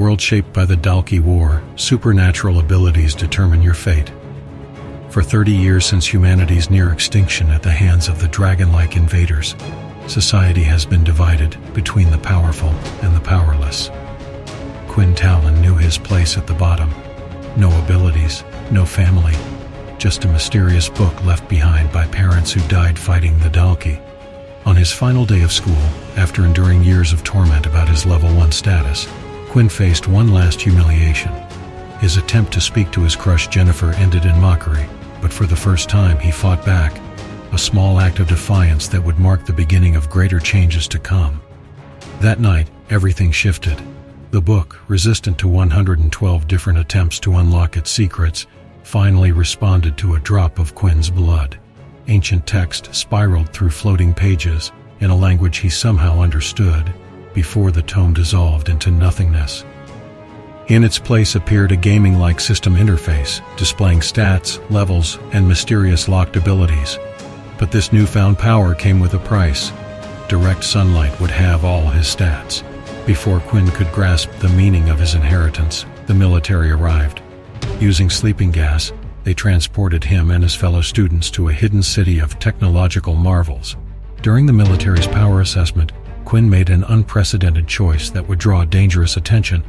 world shaped by the Dalki War, supernatural abilities determine your fate. For 30 years since humanity's near extinction at the hands of the dragon-like invaders, society has been divided between the powerful and the powerless. Quinn Talon knew his place at the bottom. No abilities, no family, just a mysterious book left behind by parents who died fighting the Dalki. On his final day of school, after enduring years of torment about his level 1 status, Quinn faced one last humiliation. His attempt to speak to his crush Jennifer ended in mockery, but for the first time he fought back, a small act of defiance that would mark the beginning of greater changes to come. That night, everything shifted. The book, resistant to 112 different attempts to unlock its secrets, finally responded to a drop of Quinn's blood. Ancient text spiraled through floating pages in a language he somehow understood before the tome dissolved into nothingness. In its place appeared a gaming-like system interface, displaying stats, levels, and mysterious locked abilities. But this newfound power came with a price. Direct sunlight would have all his stats. Before Quinn could grasp the meaning of his inheritance, the military arrived. Using sleeping gas, they transported him and his fellow students to a hidden city of technological marvels. During the military's power assessment, Quinn made an unprecedented choice that would draw dangerous attention.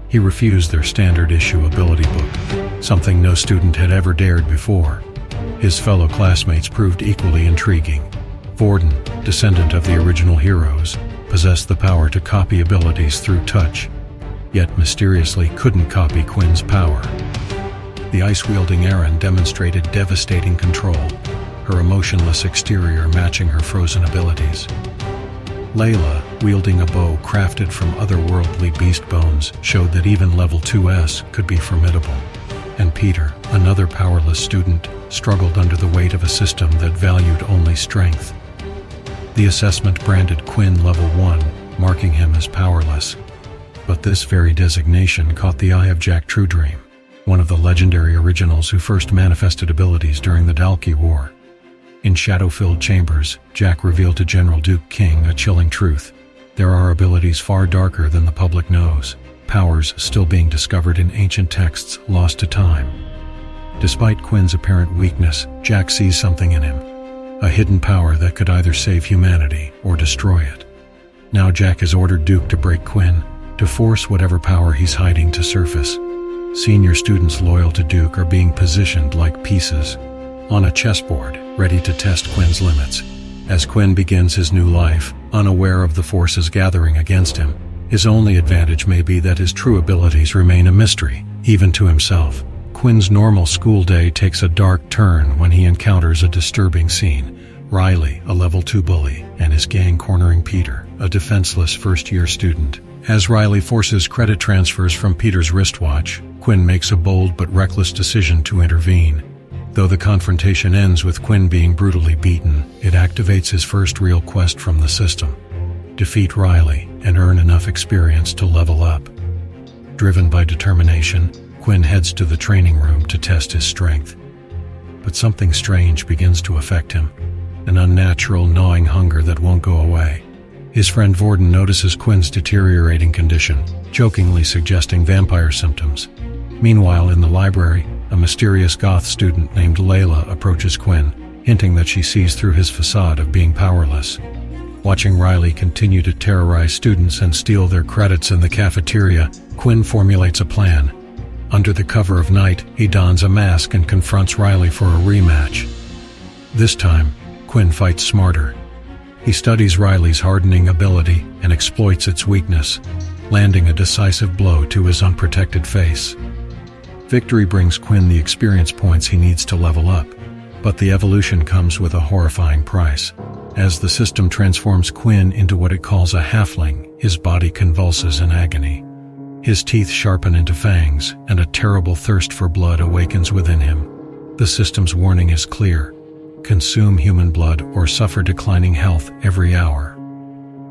He refused their standard-issue ability book, something no student had ever dared before. His fellow classmates proved equally intriguing. Vorden, descendant of the original heroes, possessed the power to copy abilities through touch, yet mysteriously couldn't copy Quinn's power. The ice-wielding Erin demonstrated devastating control, her emotionless exterior matching her frozen abilities. Layla, wielding a bow crafted from otherworldly beast bones, showed that even level 2S could be formidable. And Peter, another powerless student, struggled under the weight of a system that valued only strength. The assessment branded Quinn level 1, marking him as powerless. But this very designation caught the eye of Jack Truedream, one of the legendary originals who first manifested abilities during the Dalki War. In shadow-filled chambers, Jack revealed to General Duke King a chilling truth. There are abilities far darker than the public knows, powers still being discovered in ancient texts lost to time. Despite Quinn's apparent weakness, Jack sees something in him, a hidden power that could either save humanity or destroy it. Now Jack has ordered Duke to break Quinn, to force whatever power he's hiding to surface. Senior students loyal to Duke are being positioned like pieces on a chessboard, ready to test Quinn's limits. As Quinn begins his new life, unaware of the forces gathering against him, his only advantage may be that his true abilities remain a mystery, even to himself. Quinn's normal school day takes a dark turn when he encounters a disturbing scene. Riley, a level 2 bully, and his gang cornering Peter, a defenseless first-year student. As Riley forces credit transfers from Peter's wristwatch, Quinn makes a bold but reckless decision to intervene. Though the confrontation ends with Quinn being brutally beaten, it activates his first real quest from the system: defeat Riley and earn enough experience to level up. Driven by determination, Quinn heads to the training room to test his strength. But something strange begins to affect him, an unnatural, gnawing hunger that won't go away. His friend Vorden notices Quinn's deteriorating condition, jokingly suggesting vampire symptoms. Meanwhile, in the library, a mysterious goth student named Layla approaches Quinn, hinting that she sees through his facade of being powerless. Watching Riley continue to terrorize students and steal their credits in the cafeteria, Quinn formulates a plan. Under the cover of night, he dons a mask and confronts Riley for a rematch. This time, Quinn fights smarter. He studies Riley's hardening ability and exploits its weakness, landing a decisive blow to his unprotected face. Victory brings Quinn the experience points he needs to level up, but the evolution comes with a horrifying price. As the system transforms Quinn into what it calls a halfling, his body convulses in agony. His teeth sharpen into fangs, and a terrible thirst for blood awakens within him. The system's warning is clear: consume human blood or suffer declining health every hour.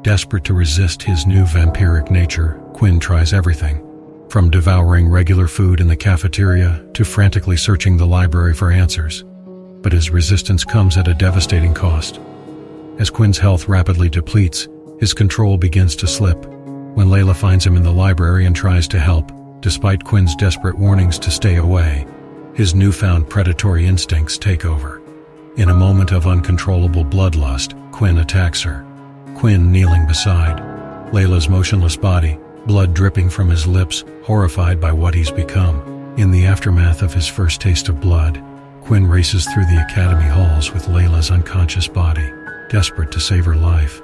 Desperate to resist his new vampiric nature, Quinn tries everything, from devouring regular food in the cafeteria to frantically searching the library for answers. But his resistance comes at a devastating cost. As Quinn's health rapidly depletes, his control begins to slip. When Layla finds him in the library and tries to help, despite Quinn's desperate warnings to stay away, his newfound predatory instincts take over. In a moment of uncontrollable bloodlust, Quinn attacks her. Quinn kneeling beside Layla's motionless body, blood dripping from his lips, horrified by what he's become. In the aftermath of his first taste of blood, Quinn races through the academy halls with Layla's unconscious body, desperate to save her life.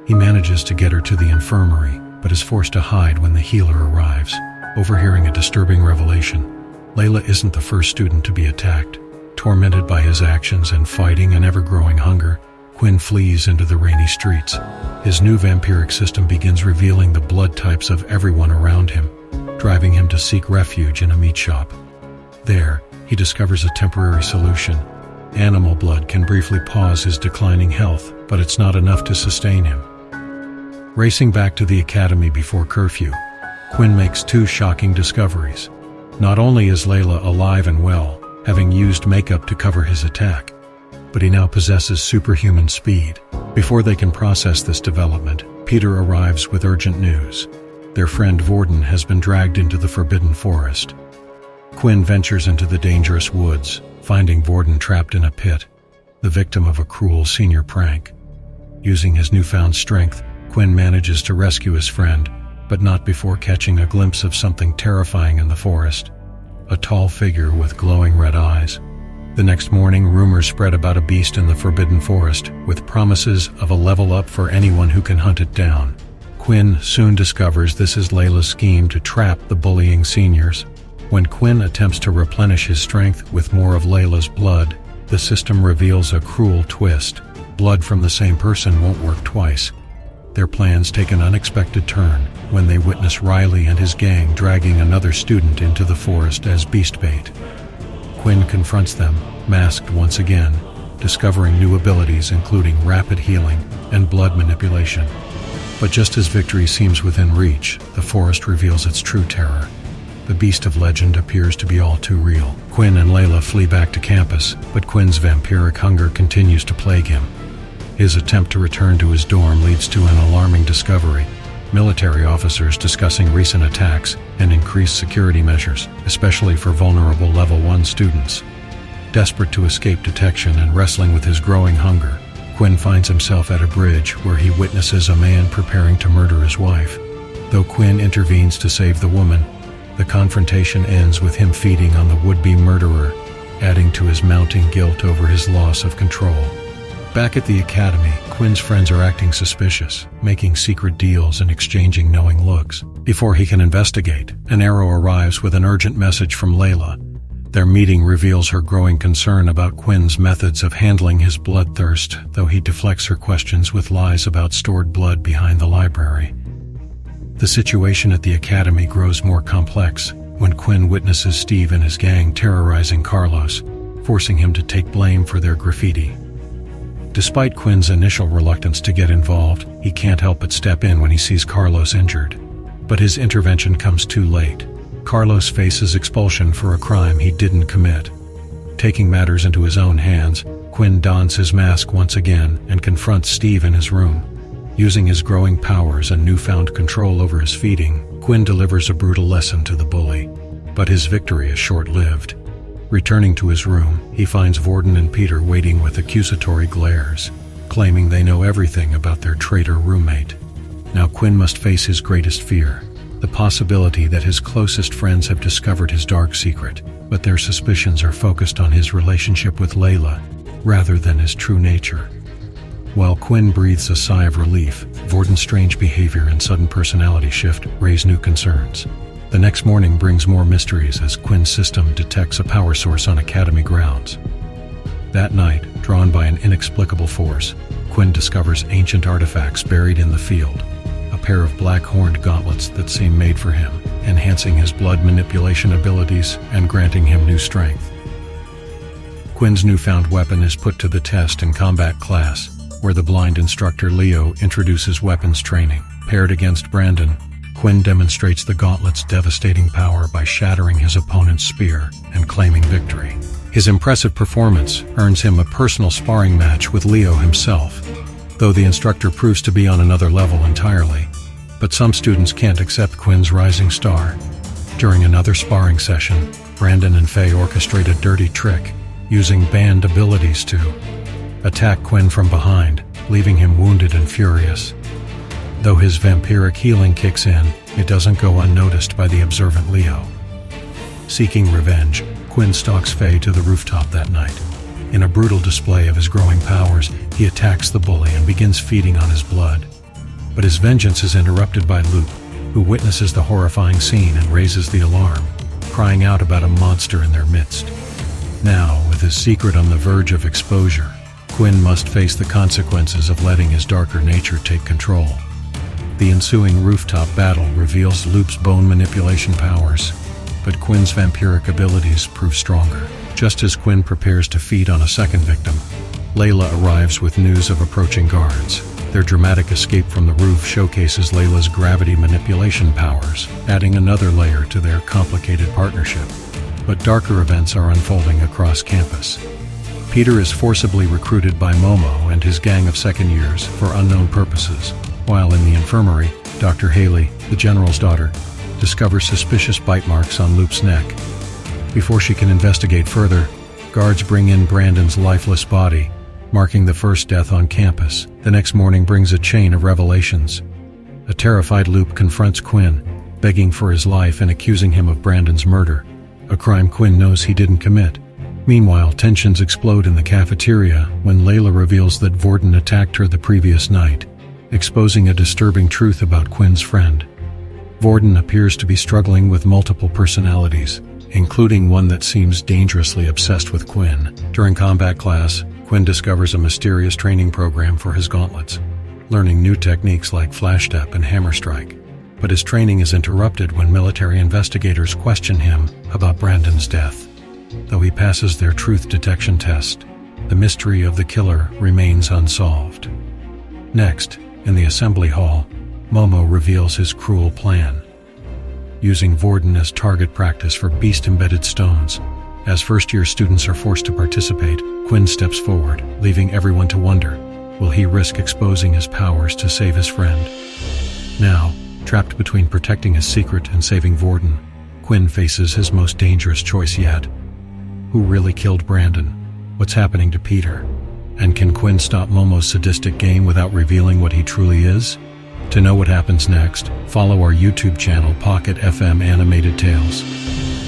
He manages to get her to the infirmary, but is forced to hide when the healer arrives. Overhearing a disturbing revelation, Layla isn't the first student to be attacked. Tormented by his actions and fighting an ever-growing hunger, Quinn flees into the rainy streets. His new vampiric system begins revealing the blood types of everyone around him, driving him to seek refuge in a meat shop. There, he discovers a temporary solution. Animal blood can briefly pause his declining health, but it's not enough to sustain him. Racing back to the academy before curfew, Quinn makes two shocking discoveries. Not only is Layla alive and well, having used makeup to cover his attack, but he now possesses superhuman speed. Before they can process this development, Peter arrives with urgent news. Their friend Vorden has been dragged into the forbidden forest. Quinn ventures into the dangerous woods, finding Vorden trapped in a pit, the victim of a cruel senior prank. Using his newfound strength, Quinn manages to rescue his friend, but not before catching a glimpse of something terrifying in the forest. A tall figure with glowing red eyes. The next morning, rumors spread about a beast in the forbidden forest, with promises of a level up for anyone who can hunt it down. Quinn soon discovers this is Layla's scheme to trap the bullying seniors. When Quinn attempts to replenish his strength with more of Layla's blood, the system reveals a cruel twist. Blood from the same person won't work twice. Their plans take an unexpected turn when they witness Riley and his gang dragging another student into the forest as beast bait. Quinn confronts them, masked once again, discovering new abilities including rapid healing and blood manipulation. But just as victory seems within reach, the forest reveals its true terror. The beast of legend appears to be all too real. Quinn and Layla flee back to campus, but Quinn's vampiric hunger continues to plague him. His attempt to return to his dorm leads to an alarming discovery. Military officers discussing recent attacks and increased security measures, especially for vulnerable Level 1 students. Desperate to escape detection and wrestling with his growing hunger, Quinn finds himself at a bridge where he witnesses a man preparing to murder his wife. Though Quinn intervenes to save the woman, the confrontation ends with him feeding on the would-be murderer, adding to his mounting guilt over his loss of control. Back at the academy, Quinn's friends are acting suspicious, making secret deals and exchanging knowing looks. Before he can investigate, an arrow arrives with an urgent message from Layla. Their meeting reveals her growing concern about Quinn's methods of handling his bloodthirst, though he deflects her questions with lies about stored blood behind the library. The situation at the academy grows more complex when Quinn witnesses Steve and his gang terrorizing Carlos, forcing him to take blame for their graffiti. Despite Quinn's initial reluctance to get involved, he can't help but step in when he sees Carlos injured. But his intervention comes too late. Carlos faces expulsion for a crime he didn't commit. Taking matters into his own hands, Quinn dons his mask once again and confronts Steve in his room. Using his growing powers and newfound control over his feeding, Quinn delivers a brutal lesson to the bully. But his victory is short-lived. Returning to his room, he finds Vorden and Peter waiting with accusatory glares, claiming they know everything about their traitor roommate. Now Quinn must face his greatest fear, the possibility that his closest friends have discovered his dark secret, but their suspicions are focused on his relationship with Layla, rather than his true nature. While Quinn breathes a sigh of relief, Vorden's strange behavior and sudden personality shift raise new concerns. The next morning brings more mysteries as Quinn's system detects a power source on academy grounds. That night, drawn by an inexplicable force, Quinn discovers ancient artifacts buried in the field, a pair of black-horned gauntlets that seem made for him, enhancing his blood manipulation abilities and granting him new strength. Quinn's newfound weapon is put to the test in combat class, where the blind instructor Leo introduces weapons training. Paired against Brandon, Quinn demonstrates the gauntlet's devastating power by shattering his opponent's spear and claiming victory. His impressive performance earns him a personal sparring match with Leo himself. Though the instructor proves to be on another level entirely, But some students can't accept Quinn's rising star. During another sparring session, Brandon and Faye orchestrate a dirty trick, using banned abilities to attack Quinn from behind, leaving him wounded and furious. Though his vampiric healing kicks in, it doesn't go unnoticed by the observant Leo. Seeking revenge, Quinn stalks Faye to the rooftop that night. In a brutal display of his growing powers, he attacks the bully and begins feeding on his blood. But his vengeance is interrupted by Luke, who witnesses the horrifying scene and raises the alarm, crying out about a monster in their midst. Now, with his secret on the verge of exposure, Quinn must face the consequences of letting his darker nature take control. The ensuing rooftop battle reveals Luke's bone manipulation powers, but Quinn's vampiric abilities prove stronger. Just as Quinn prepares to feed on a second victim, Layla arrives with news of approaching guards. Their dramatic escape from the roof showcases Layla's gravity manipulation powers, adding another layer to their complicated partnership. But darker events are unfolding across campus. Peter is forcibly recruited by Momo and his gang of second years for unknown purposes, while in the infirmary, Dr. Haley, the general's daughter, discovers suspicious bite marks on Luke's neck. Before she can investigate further, guards bring in Brandon's lifeless body, marking the first death on campus. The next morning brings a chain of revelations. A terrified Luke confronts Quinn, begging for his life and accusing him of Brandon's murder, a crime Quinn knows he didn't commit. Meanwhile, tensions explode in the cafeteria when Layla reveals that Vorden attacked her the previous night, exposing a disturbing truth about Quinn's friend. Vorden appears to be struggling with multiple personalities, including one that seems dangerously obsessed with Quinn. During combat class, Quinn discovers a mysterious training program for his gauntlets, learning new techniques like flash step and hammer strike. But his training is interrupted when military investigators question him about Brandon's death. Though he passes their truth detection test, the mystery of the killer remains unsolved. Next, in the assembly hall, Momo reveals his cruel plan. Using Vorden as target practice for beast-embedded stones, as first-year students are forced to participate, Quinn steps forward, leaving everyone to wonder, will he risk exposing his powers to save his friend? Now, trapped between protecting his secret and saving Vorden, Quinn faces his most dangerous choice yet. Who really killed Brandon? What's happening to Peter? And can Quinn stop Momo's sadistic game without revealing what he truly is? To know what happens next, follow our YouTube channel Pocket FM Animated Tales.